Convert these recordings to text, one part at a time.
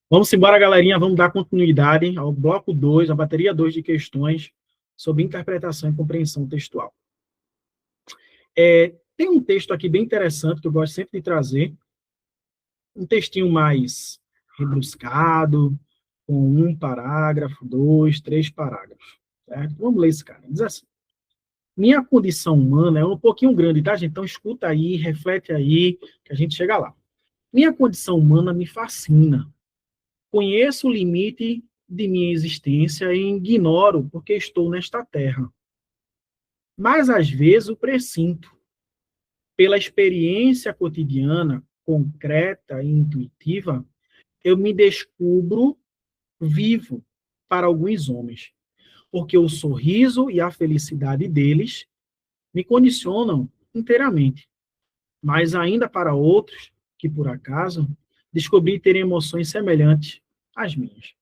Vamos embora, galerinha, vamos dar continuidade ao bloco 2, a bateria 2 de questões sobre interpretação e compreensão textual. Tem um texto aqui bem interessante que eu gosto sempre de trazer, um textinho mais rebuscado, com um parágrafo, 2, 3 parágrafos. Certo? Vamos ler esse cara. Diz assim: minha condição humana é um pouquinho grande, tá, gente? Então escuta aí, reflete aí, que a gente chega lá. Minha condição humana me fascina. Conheço o limite de minha existência e ignoro porque estou nesta terra. Mas às vezes o pressinto. Pela experiência cotidiana, concreta e intuitiva, eu me descubro vivo para alguns homens, porque o sorriso e a felicidade deles me condicionam inteiramente. Mas ainda para outros, que por acaso, descobri terem emoções semelhantes às minhas.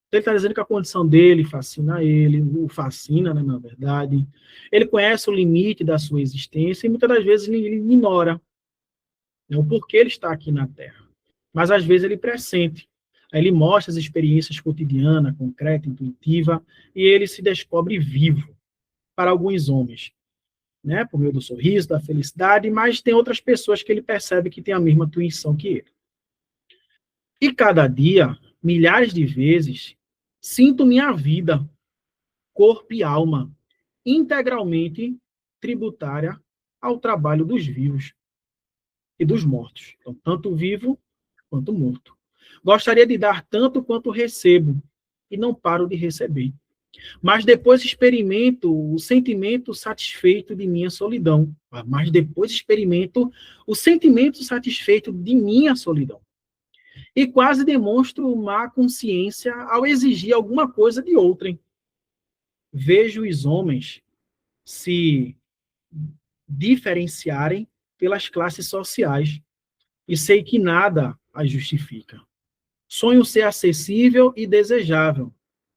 Então, ele está dizendo que a condição dele fascina ele, o fascina, né, na verdade. Ele conhece o limite da sua existência e muitas das vezes ele ignora, né, o porquê ele está aqui na Terra. Mas às vezes ele pressente. Aí ele mostra as experiências cotidianas, concreta, intuitiva, e ele se descobre vivo para alguns homens, né, por meio do sorriso, da felicidade, mas tem outras pessoas que ele percebe que têm a mesma intuição que ele. E cada dia, milhares de vezes, sinto minha vida, corpo e alma, integralmente tributária ao trabalho dos vivos e dos mortos. Então, tanto vivo quanto morto. Gostaria de dar tanto quanto recebo, e não paro de receber. Mas depois experimento o sentimento satisfeito de minha solidão. Mas depois experimento o sentimento satisfeito de minha solidão. E quase demonstro má consciência ao exigir alguma coisa de outrem. Vejo os homens se diferenciarem pelas classes sociais e sei que nada as justifica. Sonho ser acessível e desejável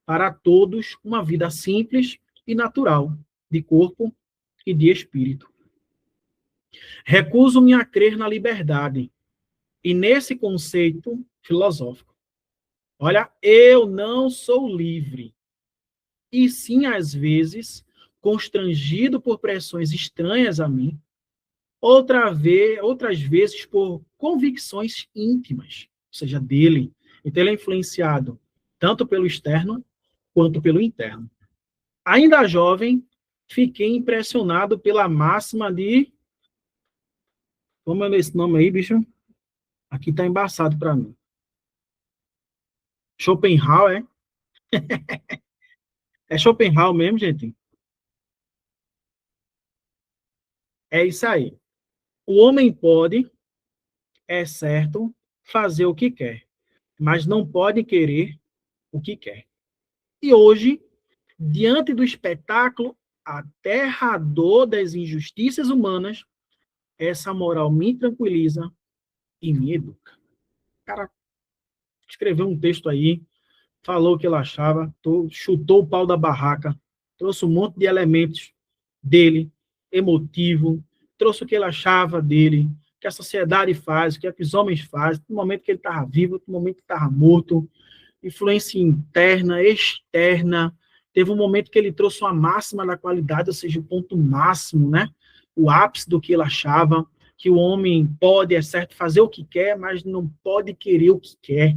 para todos, uma vida simples e natural, de corpo e de espírito. Recuso-me a crer na liberdade e nesse conceito filosófico. Olha, eu não sou livre, e sim, às vezes, constrangido por pressões estranhas a mim, outras vezes por convicções íntimas, ou seja, dele. Então, ele é influenciado tanto pelo externo quanto pelo interno. Ainda jovem, fiquei impressionado pela máxima de... Como é esse nome aí, bicho? Aqui tá embaçado para mim. Schopenhauer, é? É Schopenhauer mesmo, gente? É isso aí. O homem pode, é certo, fazer o que quer, mas não pode querer o que quer. E hoje, diante do espetáculo aterrador das injustiças humanas, essa moral me tranquiliza e me educa. O cara escreveu um texto aí, falou o que ele achava, chutou o pau da barraca, trouxe um monte de elementos dele, emotivo, trouxe o que ele achava dele, que a sociedade faz, o que os homens fazem, no momento que ele estava vivo, no momento que estava morto, influência interna, externa. Teve um momento que ele trouxe uma máxima da qualidade, ou seja, o ponto máximo, né? O ápice do que ele achava, que o homem pode, é certo, fazer o que quer, mas não pode querer o que quer.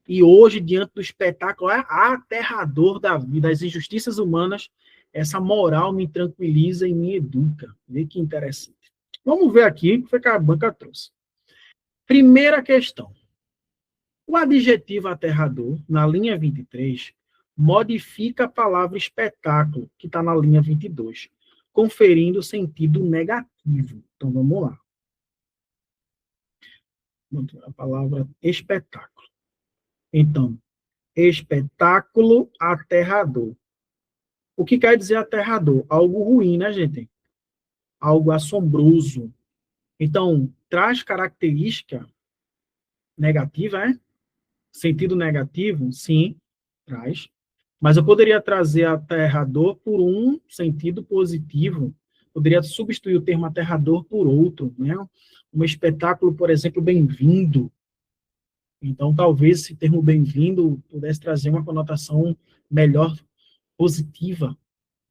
E hoje, diante do espetáculo aterrador da vida, das injustiças humanas, essa moral me tranquiliza e me educa. Vê que interessante. Vamos ver aqui o que foi que a banca trouxe. Primeira questão. O adjetivo aterrador, na linha 23, modifica a palavra espetáculo, que está na linha 22, conferindo sentido negativo. Então, vamos lá. A palavra espetáculo. Então, espetáculo aterrador. O que quer dizer aterrador? Algo ruim, né, gente? Algo assombroso. Então, traz característica negativa, é? Sentido negativo? Sim, traz. Mas eu poderia trazer aterrador por um sentido positivo. Poderia substituir o termo aterrador por outro, né? Um espetáculo, por exemplo, bem-vindo. Então, talvez esse termo bem-vindo pudesse trazer uma conotação melhor, positiva.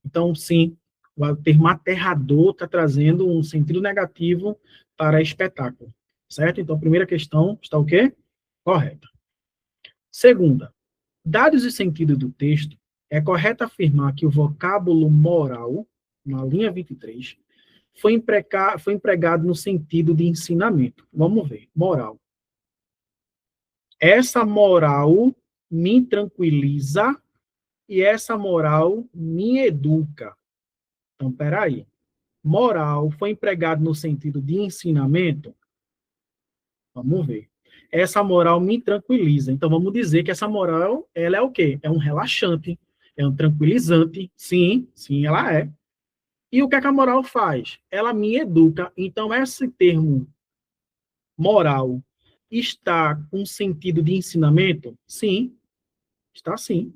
Então, sim, o termo aterrador está trazendo um sentido negativo para espetáculo, certo? Então, a primeira questão está o quê? Correta. Segunda, dados o sentido do texto, é correto afirmar que o vocábulo moral, na linha 23, foi empregado no sentido de ensinamento. Vamos ver, moral. Essa moral me tranquiliza e essa moral me educa. Então, peraí. Moral foi empregado no sentido de ensinamento? Vamos ver. Essa moral me tranquiliza. Então, vamos dizer que essa moral, ela é o quê? É um relaxante, é um tranquilizante. Sim, sim, ela é. E o que é que a moral faz? Ela me educa. Então, esse termo moral está com sentido de ensinamento? Sim, está sim.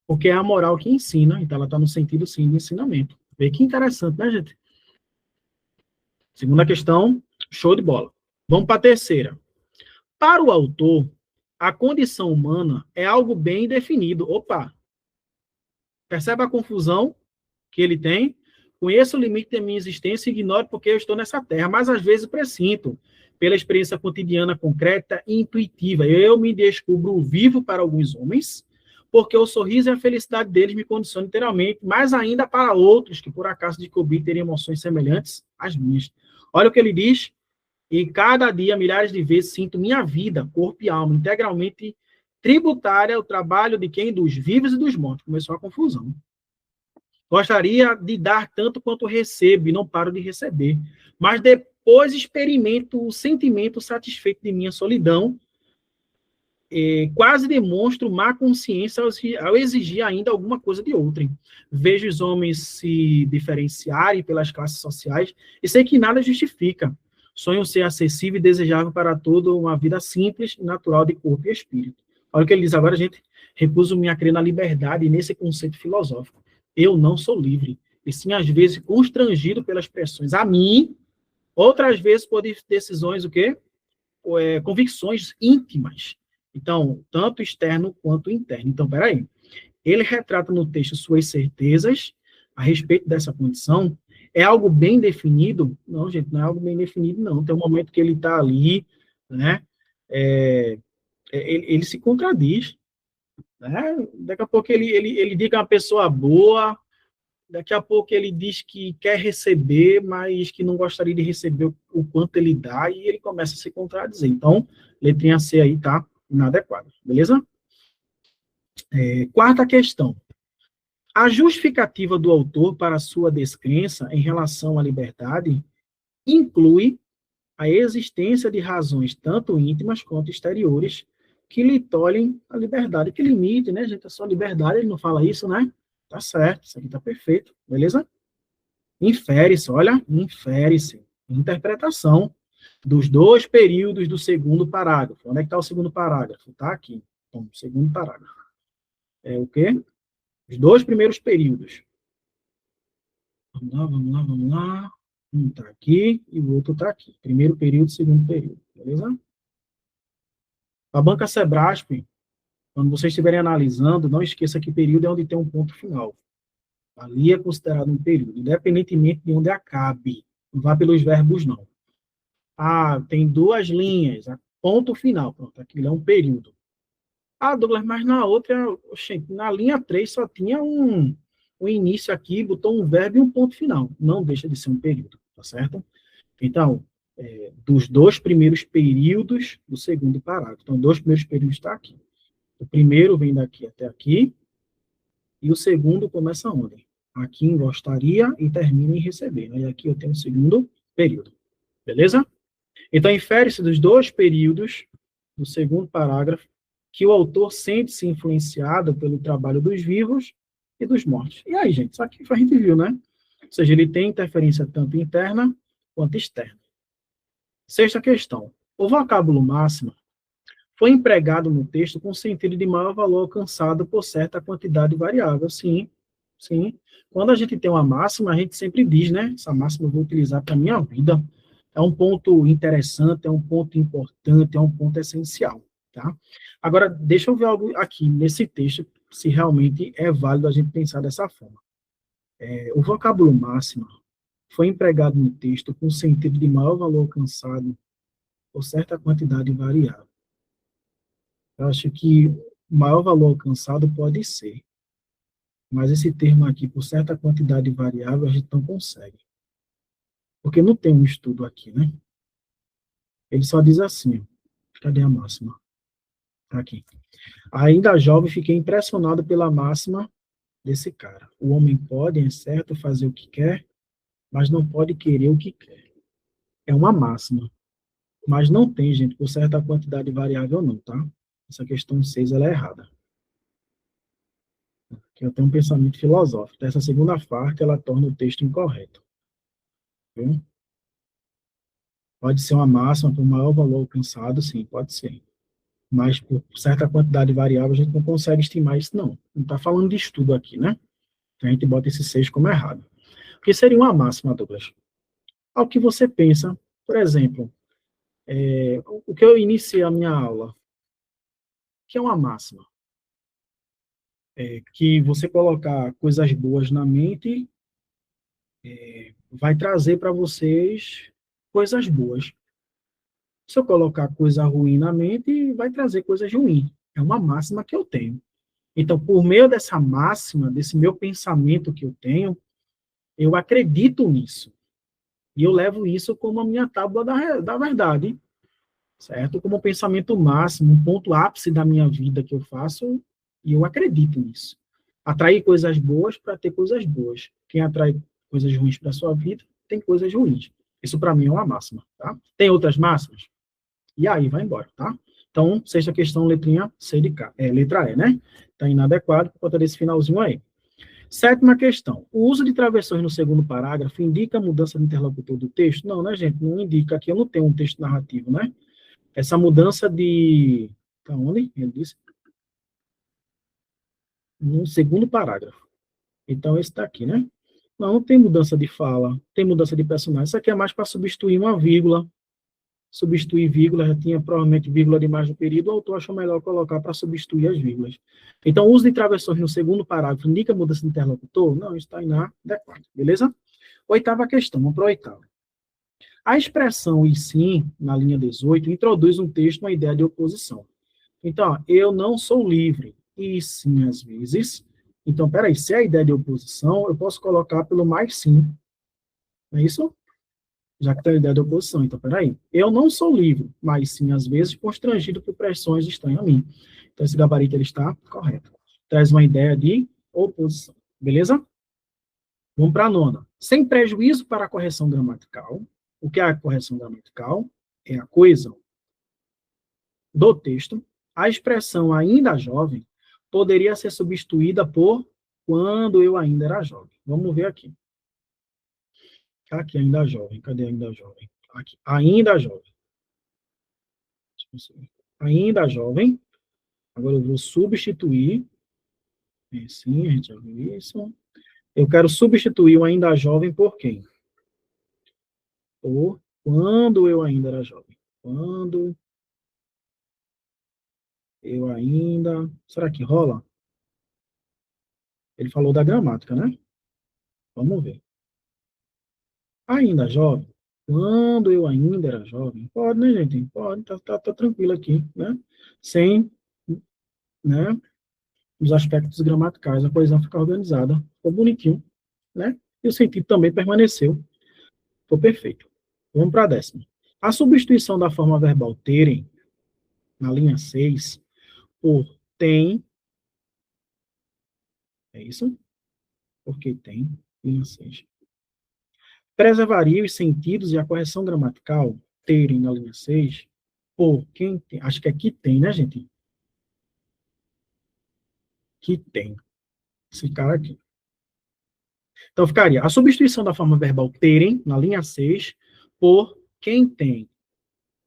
Porque é a moral que ensina, então ela está no sentido, sim, de ensinamento. Vê que interessante, né, gente? Segunda questão, show de bola. Vamos para a terceira. Para o autor, a condição humana é algo bem definido. Opa! Percebe a confusão que ele tem? Conheço o limite da minha existência e ignoro porque eu estou nessa terra, mas às vezes presinto, pela experiência cotidiana concreta e intuitiva. Eu me descubro vivo para alguns homens, porque o sorriso e a felicidade deles me condicionam inteiramente, mas ainda para outros que por acaso descobri terem emoções semelhantes às minhas. Olha o que ele diz: e cada dia, milhares de vezes, sinto minha vida, corpo e alma, integralmente tributária ao trabalho de quem? Dos vivos e dos mortos. Começou a confusão. Gostaria de dar tanto quanto recebo, e não paro de receber. Mas depois experimento o sentimento satisfeito de minha solidão, quase demonstro má consciência ao exigir ainda alguma coisa de outrem. Vejo os homens se diferenciarem pelas classes sociais e sei que nada justifica. Sonho ser acessível e desejável para toda uma vida simples e natural de corpo e espírito. Olha o que ele diz agora, gente. Recuso-me a crer na liberdade nesse conceito filosófico. Eu não sou livre. E sim, às vezes, constrangido pelas pressões a mim, outras vezes por decisões, o quê? Convicções íntimas. Então, tanto externo quanto interno. Então, peraí. Ele retrata no texto suas certezas a respeito dessa condição. É algo bem definido? Não, gente, não é algo bem definido, não. Tem um momento que ele está ali, né? Ele se contradiz, né? Daqui a pouco ele diz que é uma pessoa boa, daqui a pouco ele diz que quer receber, mas que não gostaria de receber o quanto ele dá, e ele começa a se contradizer. Então, letrinha C aí tá inadequada, beleza? Quarta questão. A justificativa do autor para sua descrença em relação à liberdade inclui a existência de razões tanto íntimas quanto exteriores que lhe tolhem a liberdade, que limite, né, gente, a sua liberdade. Ele não fala isso, né? Tá certo, isso aqui tá perfeito, beleza? Infere-se, olha, infere-se. Interpretação dos dois períodos do segundo parágrafo. Onde é que está o segundo parágrafo? Está aqui. Então, segundo parágrafo. É o quê? Os dois primeiros períodos. Vamos lá, vamos lá, vamos lá. Um está aqui e o outro está aqui. Primeiro período, segundo período. Beleza? A banca Sebrasp, quando vocês estiverem analisando, não esqueça que período é onde tem um ponto final. Ali é considerado um período, independentemente de onde acabe. Não vá pelos verbos, não. Ah, tem duas linhas, ponto final. Pronto, aquilo é um período. Ah, Douglas, mas na outra, gente, na linha 3 só tinha um início aqui, botou um verbo e um ponto final. Não deixa de ser um período, tá certo? Então, dos dois primeiros períodos do segundo parágrafo. Então, dois primeiros períodos está aqui. O primeiro vem daqui até aqui, e o segundo começa onde? Aqui em gostaria e termina em receber. Aí aqui eu tenho o segundo período. Beleza? Então, infere-se dos dois períodos do segundo parágrafo que o autor sente-se influenciado pelo trabalho dos vivos e dos mortos. E aí, gente, isso aqui a gente viu, né? Ou seja, ele tem interferência tanto interna quanto externa. Sexta questão. O vocábulo máxima foi empregado no texto com sentido de maior valor alcançado por certa quantidade variável. Sim, sim. Quando a gente tem uma máxima, a gente sempre diz, né? Essa máxima eu vou utilizar para a minha vida. É um ponto interessante, é um ponto importante, é um ponto essencial, tá? Agora, deixa eu ver algo aqui nesse texto, se realmente é válido a gente pensar dessa forma. O vocábulo máximo foi empregado no texto com o sentido de maior valor alcançado por certa quantidade variável. Eu acho que maior valor alcançado pode ser, mas esse termo aqui, por certa quantidade variável, a gente não consegue. Porque não tem um estudo aqui, né? Ele só diz assim, cadê a máxima? Tá aqui. Ainda jovem, fiquei impressionado pela máxima desse cara. O homem pode, é certo, fazer o que quer, mas não pode querer o que quer. É uma máxima. Mas não tem, gente, por certa quantidade variável, não, tá? Essa questão 6 ela é errada. Que eu tenho um pensamento filosófico. Essa segunda parte, ela torna o texto incorreto. Viu? Pode ser uma máxima por maior valor alcançado, sim, pode ser. Mas por certa quantidade variável, a gente não consegue estimar isso, não. Não está falando de estudo aqui, né? Então, a gente bota esse 6 como errado. O que seria uma máxima, Douglas? Ao que você pensa, por exemplo, o que eu iniciei a minha aula, que é uma máxima, que você colocar coisas boas na mente vai trazer para vocês coisas boas. Se eu colocar coisa ruim na mente, vai trazer coisas ruins. É uma máxima que eu tenho. Então, por meio dessa máxima, desse meu pensamento que eu tenho, eu acredito nisso. E eu levo isso como a minha tábua da verdade, certo? Como um pensamento máximo, um ponto ápice da minha vida que eu faço, e eu acredito nisso. Atrair coisas boas para ter coisas boas. Quem atrai coisas ruins para a sua vida, tem coisas ruins. Isso para mim é uma máxima, tá? Tem outras máximas? E aí vai embora, tá? Então, sexta questão, letrinha C de K, letra E, né? Está inadequado por conta desse finalzinho aí. Sétima questão. O uso de travessões no segundo parágrafo indica a mudança de interlocutor do texto? Não, né, gente? Não indica. Aqui eu não tenho um texto narrativo, né? Essa mudança de... Tá onde? Ele disse? No segundo parágrafo. Então, esse está aqui, né? Não, não tem mudança de fala, tem mudança de personagem. Isso aqui é mais para substituir uma vírgula. Substituir vírgula, já tinha provavelmente vírgula demais no período, o autor achou melhor colocar para substituir as vírgulas. Então, o uso de travessões no segundo parágrafo indica mudança de interlocutor? Não, está inadequado, beleza? Oitava questão, vamos para a oitava. A expressão e sim, na linha 18, introduz um texto uma ideia de oposição. Então, ó, eu não sou livre, e sim, às vezes. Então, peraí, se é a ideia de oposição, eu posso colocar pelo mais sim. Não é isso? Já que tem a ideia de oposição. Então, peraí. Eu não sou livre, mas sim, às vezes, constrangido por pressões estranhas a mim. Então, esse gabarito ele está correto. Traz uma ideia de oposição. Beleza? Vamos para a nona. Sem prejuízo para a correção gramatical. O que é a correção gramatical? É a coesão do texto. A expressão ainda jovem poderia ser substituída por quando eu ainda era jovem. Vamos ver aqui. Aqui, ainda jovem. Cadê ainda jovem? Aqui, ainda jovem. Ainda jovem. Agora eu vou substituir. Sim, a gente já viu isso. Eu quero substituir o ainda jovem por quem? Por quando eu ainda era jovem. Quando eu ainda. Será que rola? Ele falou da gramática, né? Vamos ver. Ainda jovem? Quando eu ainda era jovem? Pode, né, gente? Pode, tá tranquilo aqui, né? Sem, né, os aspectos gramaticais, a coesão fica organizada, ficou bonitinho, né? E o sentido também permaneceu, ficou perfeito. Vamos para a décima. A substituição da forma verbal terem, na linha 6 por tem, é isso? Porque tem, linha 6. Preservaria os sentidos e a correção gramatical, terem, na linha 6 por quem tem, acho que é que tem, né, gente? Que tem, esse cara aqui. Então, ficaria a substituição da forma verbal terem, na linha 6 por quem tem.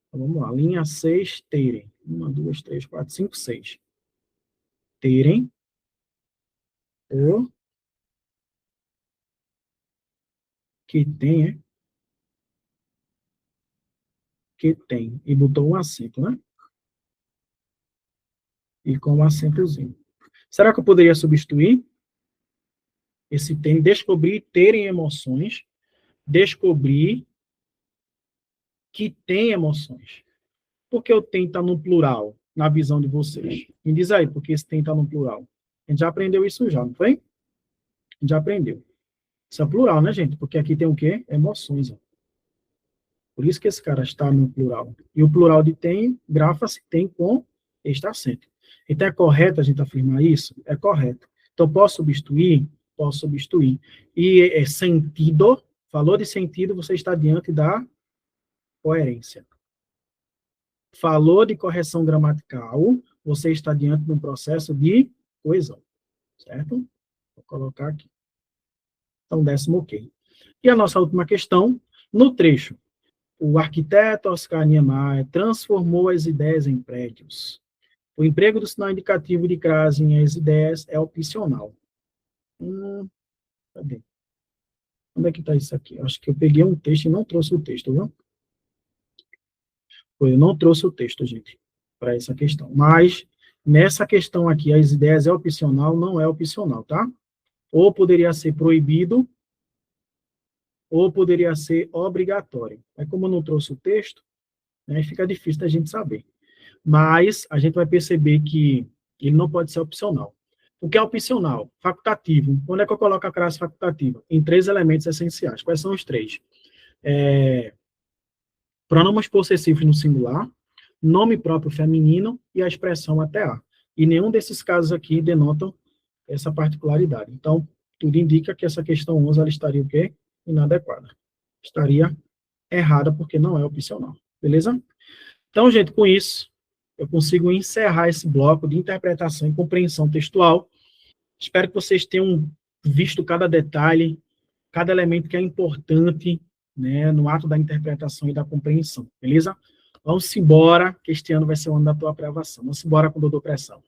Então, vamos lá, linha 6 terem. 1, 2, 3, 4, 5, 6. Terem, por que tem, que tem. E botou um acento, né? E com um acentozinho. Será que eu poderia substituir esse tem? Descobrir terem emoções. Descobrir que tem emoções. Por que o tem está no plural, na visão de vocês? Me diz aí, por que esse tem está no plural? A gente já aprendeu isso já, não foi? A gente já aprendeu. Isso é plural, né, gente? Porque aqui tem o quê? Emoções. Ó. Por isso que esse cara está no plural. E o plural de tem, grafa-se tem com este acento. Então, é correto a gente afirmar isso? É correto. Então, posso substituir? Posso substituir. E sentido, falou de sentido, você está diante da coerência. Falou de correção gramatical, você está diante de um processo de coesão. Certo? Vou colocar aqui. Então, 10º ok. E a nossa última questão, no trecho. O arquiteto Oscar Niemeyer transformou as ideias em prédios. O emprego do sinal indicativo de crase em as ideias é opcional. Cadê? Onde é que está isso aqui? Acho que eu peguei um texto e não trouxe o texto, viu? Eu não trouxe o texto, gente, para essa questão. Mas, nessa questão aqui, as ideias é opcional, não é opcional, tá? Ou poderia ser proibido, ou poderia ser obrigatório. Aí, como eu não trouxe o texto, né, fica difícil da gente saber. Mas a gente vai perceber que ele não pode ser opcional. O que é opcional? Facultativo. Onde é que eu coloco a classe facultativa? Em 3 elementos essenciais. Quais são os 3? Pronomes possessivos no singular, nome próprio feminino e a expressão até a. E nenhum desses casos aqui denotam essa particularidade. Então, tudo indica que essa questão 11 ela estaria o quê? Inadequada. Estaria errada porque não é opcional. Beleza? Então, gente, com isso, eu consigo encerrar esse bloco de interpretação e compreensão textual. Espero que vocês tenham visto cada detalhe, cada elemento que é importante, né, no ato da interpretação e da compreensão, beleza? Vamos embora, que este ano vai ser o ano da tua aprovação. Vamos embora com o Doutor Pressão.